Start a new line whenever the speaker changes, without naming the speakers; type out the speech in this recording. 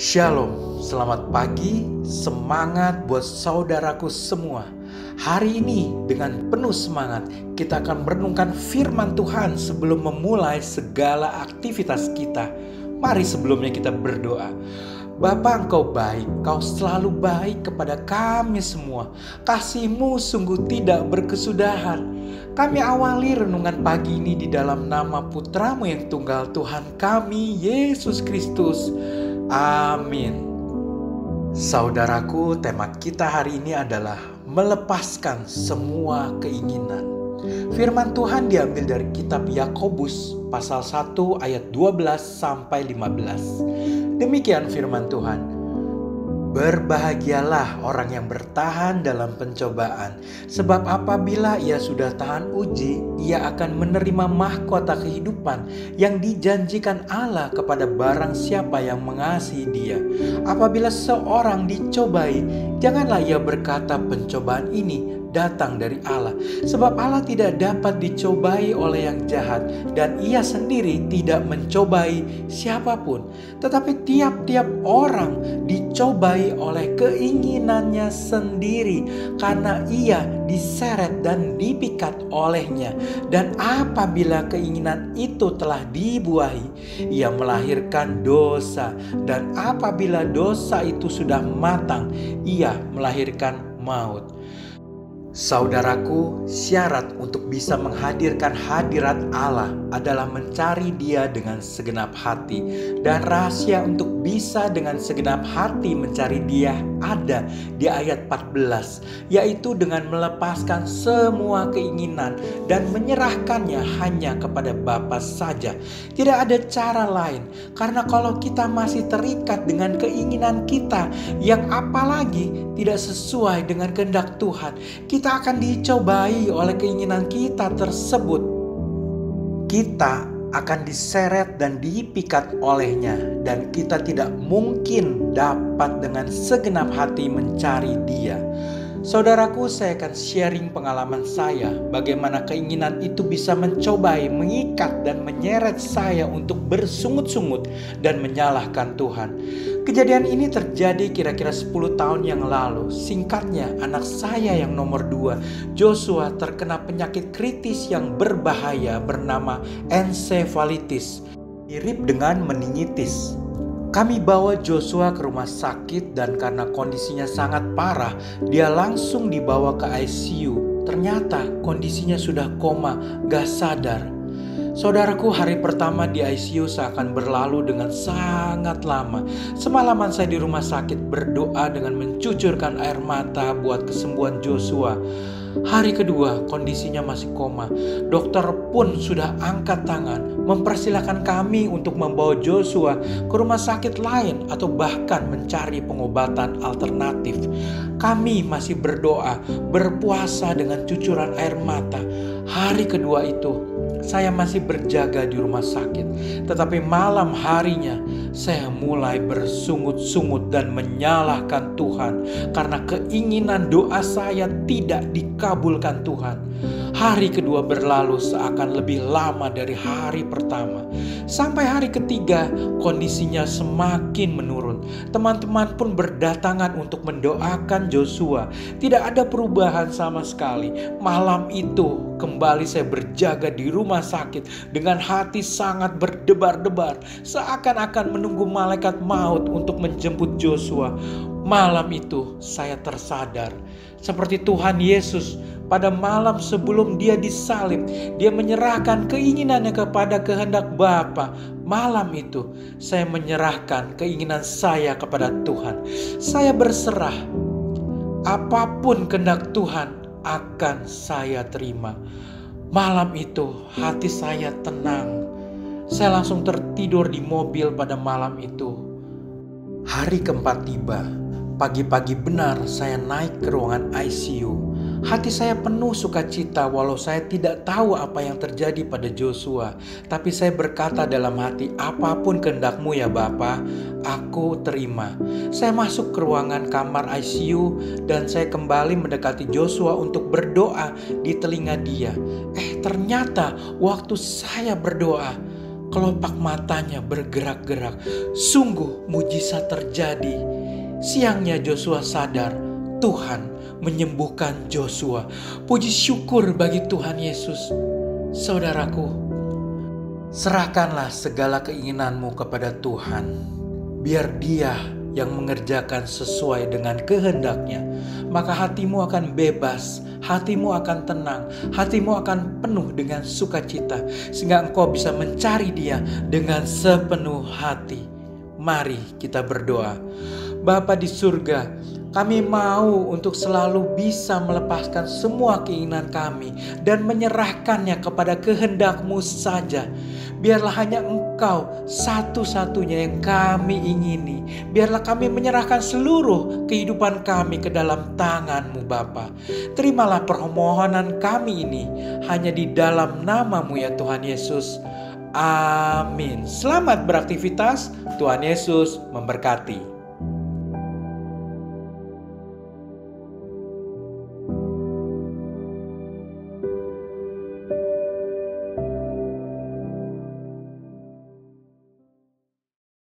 Shalom, selamat pagi, semangat buat saudaraku semua. Hari ini dengan penuh semangat kita akan merenungkan firman Tuhan sebelum memulai segala aktivitas kita. Mari sebelumnya kita berdoa. Bapa, Engkau baik, Kau selalu baik kepada kami semua. Kasih-Mu sungguh tidak berkesudahan. Kami awali renungan pagi ini di dalam nama Putra-Mu yang tunggal, Tuhan kami, Yesus Kristus. Amin. Saudaraku, tema kita hari ini adalah melepaskan semua keinginan. Firman Tuhan diambil dari kitab Yakobus pasal 1 ayat 12 sampai 15. Demikian firman Tuhan. Berbahagialah orang yang bertahan dalam pencobaan, sebab apabila ia sudah tahan uji, ia akan menerima mahkota kehidupan yang dijanjikan Allah kepada barang siapa yang mengasihi Dia. Apabila seorang dicobai, janganlah ia berkata pencobaan ini datang dari Allah, sebab Allah tidak dapat dicobai oleh yang jahat, dan ia sendiri tidak mencobai siapapun. Tetapi tiap-tiap orang dicobai oleh keinginannya sendiri, karena ia diseret dan dipikat olehnya. Dan apabila keinginan itu telah dibuahi, ia melahirkan dosa. Dan apabila dosa itu sudah matang, ia melahirkan maut. Saudaraku, syarat untuk bisa menghadirkan hadirat Allah adalah mencari Dia dengan segenap hati. Dan rahasia untuk bisa dengan segenap hati mencari Dia ada di ayat 14, yaitu dengan melepaskan semua keinginan dan menyerahkannya hanya kepada Bapa saja. Tidak ada cara lain, karena kalau kita masih terikat dengan keinginan kita yang apalagi tidak sesuai dengan kehendak Tuhan, kita akan dicobai oleh keinginan kita tersebut. Kita akan diseret dan dipikat olehnya, dan kita tidak mungkin dapat dengan segenap hati mencari Dia. Saudaraku, saya akan sharing pengalaman saya, bagaimana keinginan itu bisa mencobai, mengikat dan menyeret saya untuk bersungut-sungut dan menyalahkan Tuhan. Kejadian ini terjadi kira-kira 10 tahun yang lalu. Singkatnya, anak saya yang nomor 2, Joshua, terkena penyakit kritis yang berbahaya bernama ensefalitis, mirip dengan meningitis. Kami bawa Joshua ke rumah sakit, dan karena kondisinya sangat parah, dia langsung dibawa ke ICU. Ternyata kondisinya sudah koma, gak sadar. Saudaraku, hari pertama di ICU seakan berlalu dengan sangat lama. Semalaman saya di rumah sakit berdoa dengan mencucurkan air mata buat kesembuhan Joshua. Hari kedua kondisinya masih koma. Dokter pun sudah angkat tangan mempersilahkan kami untuk membawa Joshua ke rumah sakit lain atau bahkan mencari pengobatan alternatif. Kami masih berdoa, berpuasa dengan cucuran air mata. Hari kedua itu saya masih berjaga di rumah sakit. Tetapi malam harinya saya mulai bersungut-sungut dan menyalahkan Tuhan karena keinginan doa saya tidak dikabulkan Tuhan. Hari kedua berlalu seakan lebih lama dari hari pertama. Sampai hari ketiga kondisinya semakin menurun. Teman-teman pun berdatangan untuk mendoakan Joshua. Tidak ada perubahan sama sekali. Malam itu kembali saya berjaga di rumah sakit dengan hati sangat berdebar-debar, seakan-akan menunggu malaikat maut untuk menjemput Joshua. Malam itu saya tersadar seperti Tuhan Yesus pada malam sebelum Dia disalib. Dia menyerahkan keinginannya kepada kehendak Bapa. Malam itu saya menyerahkan keinginan saya kepada Tuhan. Saya berserah. Apapun kehendak Tuhan akan saya terima. Malam itu hati saya tenang. Saya langsung tertidur di mobil pada malam itu. Hari keempat tiba. Pagi-pagi benar saya naik ke ruangan ICU. Hati saya penuh sukacita walau saya tidak tahu apa yang terjadi pada Joshua. Tapi saya berkata dalam hati, apapun kehendak-Mu ya Bapa, aku terima. Saya masuk ke ruangan kamar ICU dan saya kembali mendekati Joshua untuk berdoa di telinga dia. Ternyata waktu saya berdoa, kelopak matanya bergerak-gerak. Sungguh mujizat terjadi. Siangnya Joshua sadar Tuhan menyembuhkan Joshua. Puji syukur bagi Tuhan Yesus. Saudaraku, serahkanlah segala keinginanmu kepada Tuhan. Biar Dia yang mengerjakan sesuai dengan kehendaknya. Maka hatimu akan bebas, hatimu akan tenang, hatimu akan penuh dengan sukacita. Sehingga engkau bisa mencari Dia dengan sepenuh hati. Mari kita berdoa. Bapa di surga, kami mau untuk selalu bisa melepaskan semua keinginan kami dan menyerahkannya kepada kehendak-Mu saja. Biarlah hanya Engkau satu-satunya yang kami ingini. Biarlah kami menyerahkan seluruh kehidupan kami ke dalam tangan-Mu Bapa. Terimalah permohonan kami ini hanya di dalam nama-Mu ya Tuhan Yesus. Amin. Selamat beraktivitas. Tuhan Yesus memberkati.